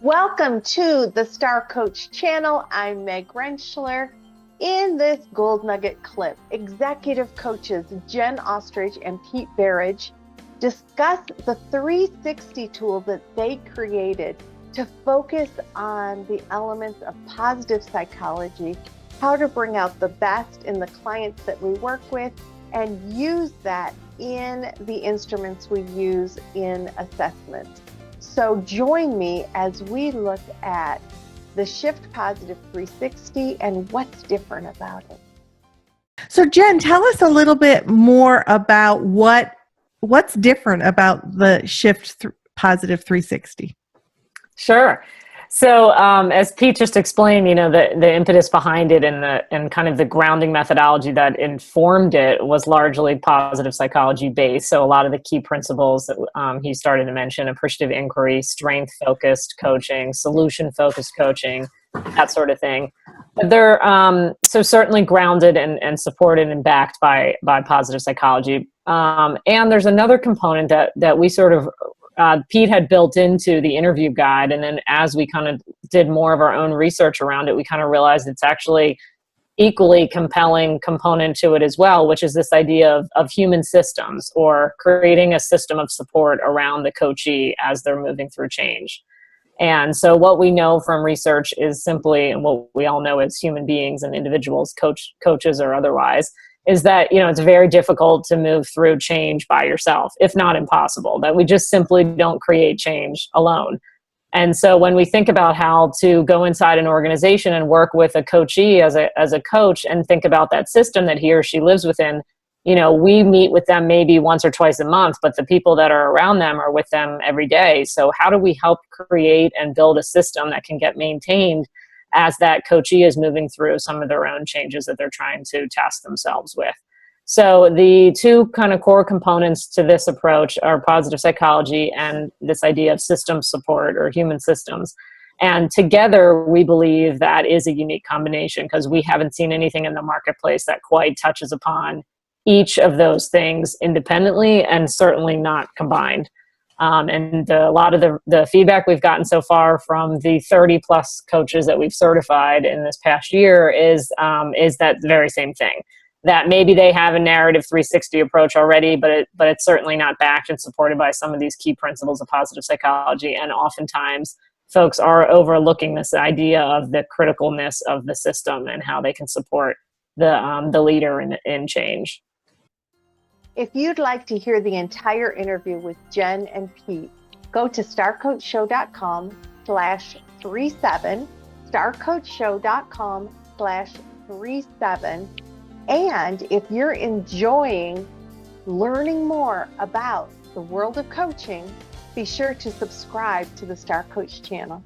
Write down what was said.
Welcome to the STaR Coach channel. I'm Meg Rentschler. In this Gold Nugget clip, executive coaches Jen Ostrich and Pete Berridge discuss the 360 tool that they created to focus on the elements of positive psychology, how to bring out the best in the clients that we work with, and use that in the instruments we use in assessment. So join me as we look at the Shift Positive 360 and what's different about it. So Jen, tell us a little bit more about what's different about the Shift Positive 360. Sure. So as Pete just explained, the impetus behind it and kind of the grounding methodology that informed it was largely positive psychology based. So a lot of the key principles that he started to mention: appreciative inquiry, strength focused coaching, solution focused coaching, that sort of thing. But they're so certainly grounded and supported and backed by positive psychology. And there's another component that we sort of Pete had built into the interview guide. And then as we kind of did more of our own research around it, we kind of realized it's actually equally compelling component to it as well, which is this idea of human systems, or creating a system of support around the coachee as they're moving through change. And so what we know from research is simply, and what we all know as human beings and individuals, coaches or otherwise, is that, it's very difficult to move through change by yourself, if not impossible, that we just simply don't create change alone. And so when we think about how to go inside an organization and work with a coachee as a coach and think about that system that he or she lives within, we meet with them maybe once or twice a month, but the people that are around them are with them every day. So how do we help create and build a system that can get maintained as that coachee is moving through some of their own changes that they're trying to task themselves with? So the two kind of core components to this approach are positive psychology and this idea of system support or human systems. And together, we believe that is a unique combination, because we haven't seen anything in the marketplace that quite touches upon each of those things independently, and certainly not combined. And a lot of the feedback we've gotten so far from the 30 plus coaches that we've certified in this past year is that very same thing, that maybe they have a narrative 360 approach already, but it's certainly not backed and supported by some of these key principles of positive psychology. And oftentimes folks are overlooking this idea of the criticalness of the system and how they can support the leader in change. If you'd like to hear the entire interview with Jen and Pete, go to starcoachshow.com/37, starcoachshow.com/37. And if you're enjoying learning more about the world of coaching, be sure to subscribe to the STaR Coach channel.